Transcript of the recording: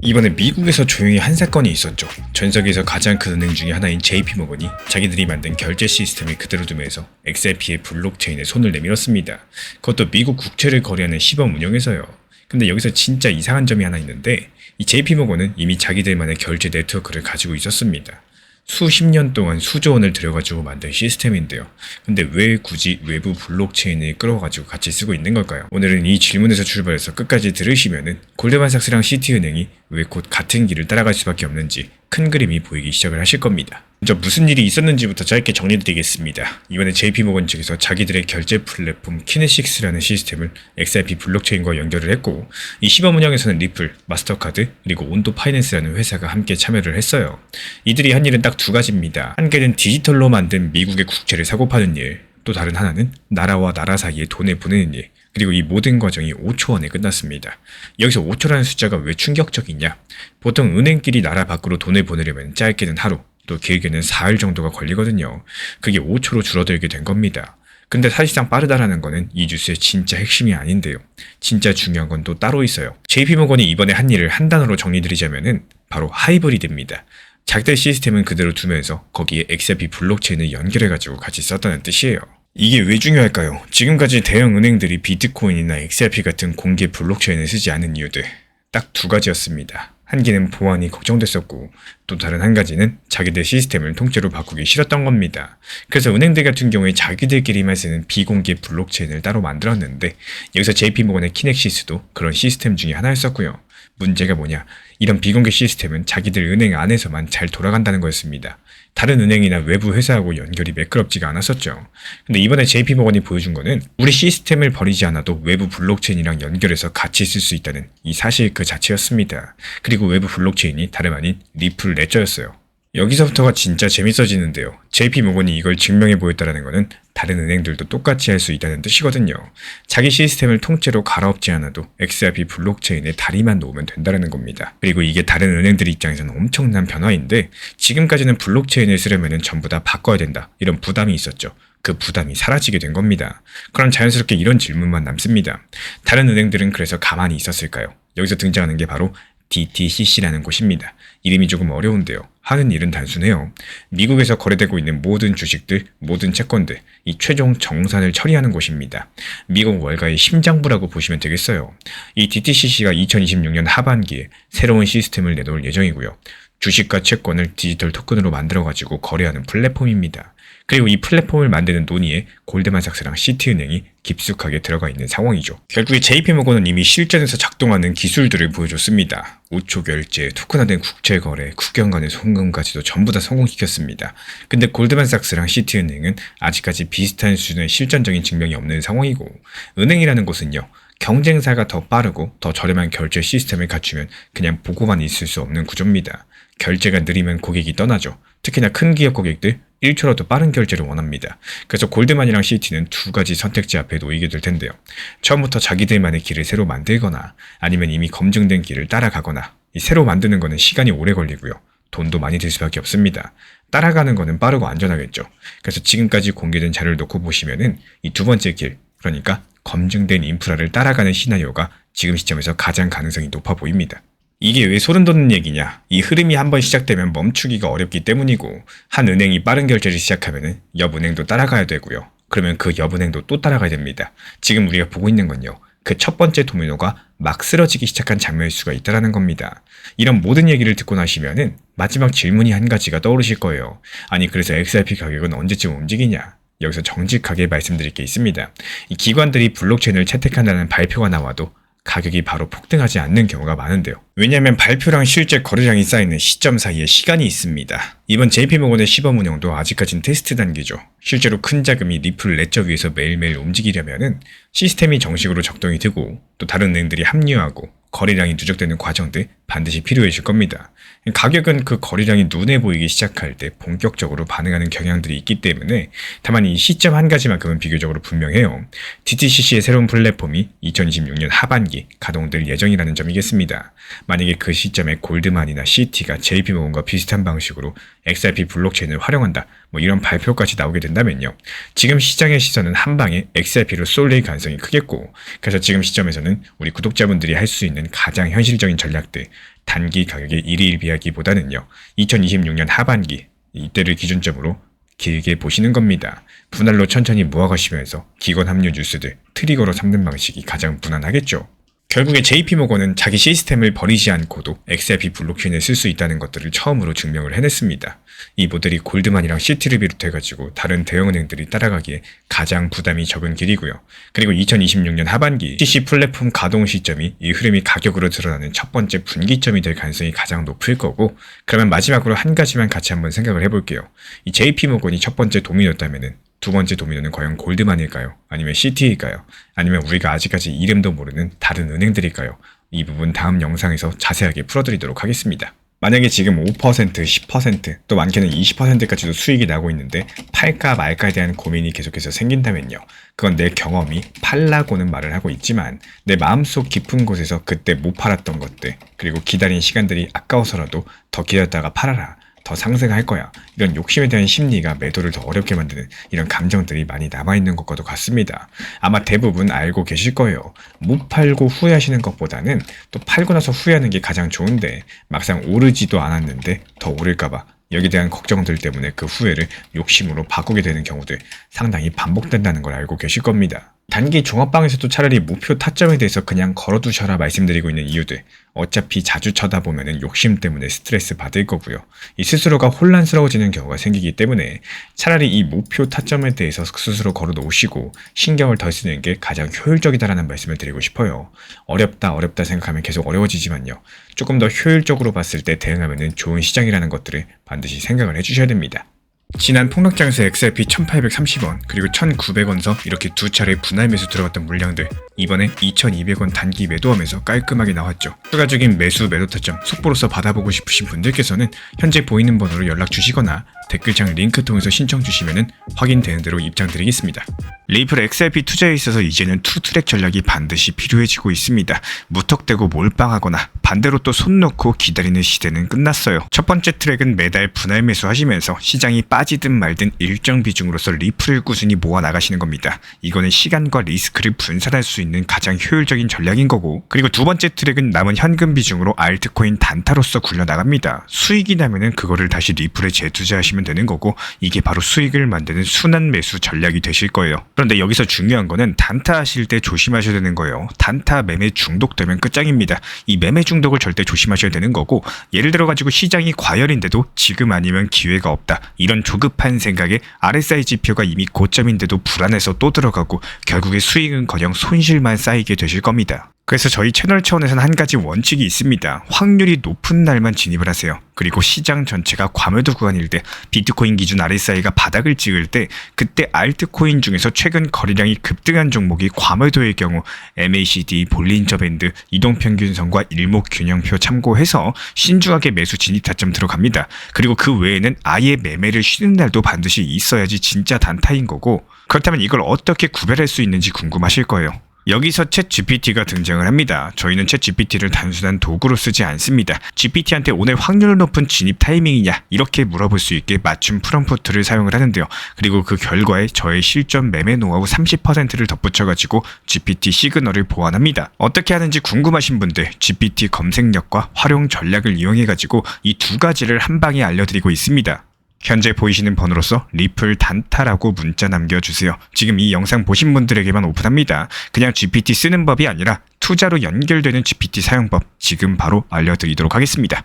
이번에 미국에서 조용히 한 사건이 있었죠. 전 세계에서 가장 큰 은행 중에 하나인 JP모건이 자기들이 만든 결제 시스템을 그대로 두면서 XRP의 블록체인에 손을 내밀었습니다. 그것도 미국 국채를 거래하는 시범 운영에서요. 근데 여기서 진짜 이상한 점이 하나 있는데, 이 JP모건은 이미 자기들만의 결제 네트워크를 가지고 있었습니다. 수십 년 동안 수조 원을 들여가지고 만든 시스템인데요. 근데 왜 굳이 외부 블록체인을 끌어가지고 같이 쓰고 있는 걸까요? 오늘은 이 질문에서 출발해서 끝까지 들으시면은 골드만삭스랑 시티은행이 왜 곧 같은 길을 따라갈 수밖에 없는지 큰 그림이 보이기 시작을 하실 겁니다. 먼저 무슨 일이 있었는지부터 짧게 정리드리겠습니다. 이번에 JP모건 측에서 자기들의 결제 플랫폼 키네식스라는 시스템을 XRP 블록체인과 연결을 했고, 이 시범 운영에서는 리플, 마스터카드, 그리고 온도 파이낸스라는 회사가 함께 참여를 했어요. 이들이 한 일은 딱 두 가지입니다. 한 개는 디지털로 만든 미국의 국채를 사고 파는 일, 또 다른 하나는 나라와 나라 사이에 돈을 보내는 일, 그리고 이 모든 과정이 5초 안에 끝났습니다. 여기서 5초라는 숫자가 왜 충격적이냐? 보통 은행끼리 나라 밖으로 돈을 보내려면 짧게는 하루, 또 길게는 4일 정도가 걸리거든요. 그게 5초로 줄어들게 된 겁니다. 근데 사실상 빠르다라는 거는 이 뉴스의 진짜 핵심이 아닌데요. 진짜 중요한 건 또 따로 있어요. JP모건이 이번에 한 일을 한 단어로 정리드리자면은 바로 하이브리드입니다. 자기들 시스템은 그대로 두면서 거기에 XRP 블록체인을 연결해가지고 같이 썼다는 뜻이에요. 이게 왜 중요할까요? 지금까지 대형 은행들이 비트코인이나 XRP 같은 공개 블록체인을 쓰지 않은 이유들 딱 두 가지였습니다. 한 개는 보안이 걱정됐었고, 또 다른 한 가지는 자기들 시스템을 통째로 바꾸기 싫었던 겁니다. 그래서 은행들 같은 경우에 자기들끼리만 쓰는 비공개 블록체인을 따로 만들었는데, 여기서 JP모건의 키넥시스도 그런 시스템 중에 하나였었고요. 문제가 뭐냐? 이런 비공개 시스템은 자기들 은행 안에서만 잘 돌아간다는 거였습니다. 다른 은행이나 외부 회사하고 연결이 매끄럽지가 않았었죠. 근데 이번에 JP모건이 보여준 거는 우리 시스템을 버리지 않아도 외부 블록체인이랑 연결해서 같이 쓸 수 있다는 이 사실 그 자체였습니다. 그리고 외부 블록체인이 다름 아닌 리플 레저였어요. 여기서부터가 진짜 재밌어지는데요. JP모건이 이걸 증명해 보였다는 것은 다른 은행들도 똑같이 할 수 있다는 뜻이거든요. 자기 시스템을 통째로 갈아엎지 않아도 XRP 블록체인에 다리만 놓으면 된다는 겁니다. 그리고 이게 다른 은행들 입장에서는 엄청난 변화인데, 지금까지는 블록체인을 쓰려면 전부 다 바꿔야 된다, 이런 부담이 있었죠. 그 부담이 사라지게 된 겁니다. 그럼 자연스럽게 이런 질문만 남습니다. 다른 은행들은 그래서 가만히 있었을까요? 여기서 등장하는 게 바로 DTCC라는 곳입니다. 이름이 조금 어려운데요. 하는 일은 단순해요. 미국에서 거래되고 있는 모든 주식들, 모든 채권들, 이 최종 정산을 처리하는 곳입니다. 미국 월가의 심장부라고 보시면 되겠어요. 이 DTCC가 2026년 하반기에 새로운 시스템을 내놓을 예정이고요. 주식과 채권을 디지털 토큰으로 만들어가지고 거래하는 플랫폼입니다. 그리고 이 플랫폼을 만드는 논의에 골드만삭스랑 시티은행이 깊숙하게 들어가 있는 상황이죠. 결국에 JP모건은 이미 실전에서 작동하는 기술들을 보여줬습니다. 5초 결제, 토큰화된 국채 거래, 국경 간의 송금까지도 전부 다 성공시켰습니다. 근데 골드만삭스랑 시티은행은 아직까지 비슷한 수준의 실전적인 증명이 없는 상황이고, 은행이라는 곳은요, 경쟁사가 더 빠르고 더 저렴한 결제 시스템을 갖추면 그냥 보고만 있을 수 없는 구조입니다. 결제가 느리면 고객이 떠나죠. 특히나 큰 기업 고객들 1초라도 빠른 결제를 원합니다. 그래서 골드만이랑 시티는 두 가지 선택지 앞에 놓이게 될 텐데요. 처음부터 자기들만의 길을 새로 만들거나, 아니면 이미 검증된 길을 따라가거나, 이 새로 만드는 거는 시간이 오래 걸리고요. 돈도 많이 들 수밖에 없습니다. 따라가는 거는 빠르고 안전하겠죠. 그래서 지금까지 공개된 자료를 놓고 보시면은 이 두 번째 길, 그러니까 검증된 인프라를 따라가는 시나리오가 지금 시점에서 가장 가능성이 높아 보입니다. 이게 왜 소름 돋는 얘기냐? 이 흐름이 한번 시작되면 멈추기가 어렵기 때문이고, 한 은행이 빠른 결제를 시작하면 옆 은행도 따라가야 되고요. 그러면 그 옆 은행도 또 따라가야 됩니다. 지금 우리가 보고 있는 건요, 그 첫 번째 도미노가 막 쓰러지기 시작한 장면일 수가 있다는 겁니다. 이런 모든 얘기를 듣고 나시면은 마지막 질문이 한 가지가 떠오르실 거예요. 아니, 그래서 XRP 가격은 언제쯤 움직이냐? 여기서 정직하게 말씀드릴 게 있습니다. 이 기관들이 블록체인을 채택한다는 발표가 나와도 가격이 바로 폭등하지 않는 경우가 많은데요. 왜냐하면 발표랑 실제 거래량이 쌓이는 시점 사이에 시간이 있습니다. 이번 JP모건의 시범 운영도 아직까진 테스트 단계죠. 실제로 큰 자금이 리플 레저 위에서 매일매일 움직이려면은 시스템이 정식으로 작동이 되고, 또 다른 은행들이 합류하고 거래량이 누적되는 과정들 반드시 필요해질 겁니다. 가격은 그 거래량이 눈에 보이기 시작할 때 본격적으로 반응하는 경향들이 있기 때문에, 다만 이 시점 한 가지만큼은 비교적으로 분명해요. DTCC의 새로운 플랫폼이 2026년 하반기 가동될 예정이라는 점이겠습니다. 만약에 그 시점에 골드만이나 시티가 JP모건과 비슷한 방식으로 XRP 블록체인을 활용한다, 뭐 이런 발표까지 나오게 된다면요, 지금 시장의 시선은 한 방에 XRP로 쏠릴 가능성이 크겠고, 그래서 지금 시점에서는 우리 구독자분들이 할 수 있는 가장 현실적인 전략들, 단기 가격의 일희일비하기보다는요. 2026년 하반기 이때를 기준점으로 길게 보시는 겁니다. 분할로 천천히 모아가시면서 기관 합류 뉴스들 트리거로 삼는 방식이 가장 무난하겠죠. 결국에 JP모건은 자기 시스템을 버리지 않고도 XRP 블록체인을 쓸 수 있다는 것들을 처음으로 증명을 해냈습니다. 이 모델이 골드만이랑 시티를 비롯해가지고 다른 대형은행들이 따라가기에 가장 부담이 적은 길이고요. 그리고 2026년 하반기 CC 플랫폼 가동 시점이 이 흐름이 가격으로 드러나는 첫 번째 분기점이 될 가능성이 가장 높을 거고, 그러면 마지막으로 한 가지만 같이 한번 생각을 해볼게요. 이 JP모건이 첫 번째 도미노였다면은 두 번째 도미노는 과연 골드만일까요? 아니면 시티일까요? 아니면 우리가 아직까지 이름도 모르는 다른 은행들일까요? 이 부분 다음 영상에서 자세하게 풀어드리도록 하겠습니다. 만약에 지금 5%, 10%, 또 많게는 20%까지도 수익이 나고 있는데 팔까 말까에 대한 고민이 계속해서 생긴다면요. 그건 내 경험이 팔라고는 말을 하고 있지만 내 마음속 깊은 곳에서 그때 못 팔았던 것들, 그리고 기다린 시간들이 아까워서라도 더 기다렸다가 팔아라, 더 상승할 거야, 이런 욕심에 대한 심리가 매도를 더 어렵게 만드는 이런 감정들이 많이 남아있는 것과도 같습니다. 아마 대부분 알고 계실 거예요. 못 팔고 후회하시는 것보다는 또 팔고 나서 후회하는 게 가장 좋은데 막상 오르지도 않았는데 더 오를까봐 여기에 대한 걱정들 때문에 그 후회를 욕심으로 바꾸게 되는 경우들 상당히 반복된다는 걸 알고 계실 겁니다. 단기 종합방에서도 차라리 목표 타점에 대해서 그냥 걸어두셔라 말씀드리고 있는 이유들, 어차피 자주 쳐다보면 욕심 때문에 스트레스 받을 거고요. 이 스스로가 혼란스러워지는 경우가 생기기 때문에 차라리 이 목표 타점에 대해서 스스로 걸어놓으시고 신경을 덜 쓰는 게 가장 효율적이다라는 말씀을 드리고 싶어요. 어렵다 생각하면 계속 어려워지지만요. 조금 더 효율적으로 봤을 때 대응하면 좋은 시장이라는 것들을 반드시 생각을 해주셔야 됩니다. 지난 폭락장에서 XRP 1830원 그리고 1900원서 이렇게 두 차례 분할 매수 들어갔던 물량들, 이번에 2200원 단기 매도하면서 깔끔하게 나왔죠. 추가적인 매수 매도 타점 속보로서 받아보고 싶으신 분들께서는 현재 보이는 번호로 연락 주시거나 댓글창 링크 통해서 신청 주시면 확인되는 대로 입장 드리겠습니다. 리플 XRP 투자에 있어서 이제는 투트랙 전략이 반드시 필요해지고 있습니다. 무턱대고 몰빵하거나 반대로 또 손 놓고 기다리는 시대는 끝났어요. 첫 번째 트랙은 매달 분할 매수하시면서 시장이 빠지든 말든 일정 비중으로서 리플을 꾸준히 모아 나가시는 겁니다. 이거는 시간과 리스크를 분산할 수 있는 가장 효율적인 전략인 거고, 그리고 두 번째 트랙은 남은 현금 비중으로 알트코인 단타로서 굴려나갑니다. 수익이 나면은 그거를 다시 리플에 재투자하시면 되는 거고, 이게 바로 수익을 만드는 순환 매수 전략이 되실 거예요. 그런데 여기서 중요한 거는 단타 하실 때 조심하셔야 되는 거예요. 단타 매매 중독되면 끝장입니다. 이 매매 중독을 절대 조심하셔야 되는 거고, 예를 들어 가지고 시장이 과열인데도 지금 아니면 기회가 없다, 이런 조급한 생각에 RSI 지표가 이미 고점인데도 불안해서 또 들어가고 결국에 수익은커녕 손실만 쌓이게 되실 겁니다. 그래서 저희 채널 차원에서는 한 가지 원칙이 있습니다. 확률이 높은 날만 진입을 하세요. 그리고 시장 전체가 과매도 구간일 때, 비트코인 기준 RSI가 바닥을 찍을 때, 그때 알트코인 중에서 최근 거래량이 급등한 종목이 과매도의 경우 MACD, 볼린저 밴드, 이동평균선과 일목균형표 참고해서 신중하게 매수 진입 타점 들어갑니다. 그리고 그 외에는 아예 매매를 쉬는 날도 반드시 있어야지 진짜 단타인 거고, 그렇다면 이걸 어떻게 구별할 수 있는지 궁금하실 거예요. 여기서 챗GPT가 등장을 합니다. 저희는 챗GPT를 단순한 도구로 쓰지 않습니다. GPT한테 오늘 확률 높은 진입 타이밍이냐 이렇게 물어볼 수 있게 맞춤 프롬프트를 사용을 하는데요. 그리고 그 결과에 저의 실전 매매 노하우 30%를 덧붙여가지고 GPT 시그널을 보완합니다. 어떻게 하는지 궁금하신 분들 GPT 검색력과 활용 전략을 이용해가지고 이 두 가지를 한 방에 알려드리고 있습니다. 현재 보이시는 번호로서 리플 단타라고 문자 남겨주세요. 지금 이 영상 보신 분들에게만 오픈합니다. 그냥 GPT 쓰는 법이 아니라 투자로 연결되는 GPT 사용법 지금 바로 알려드리도록 하겠습니다.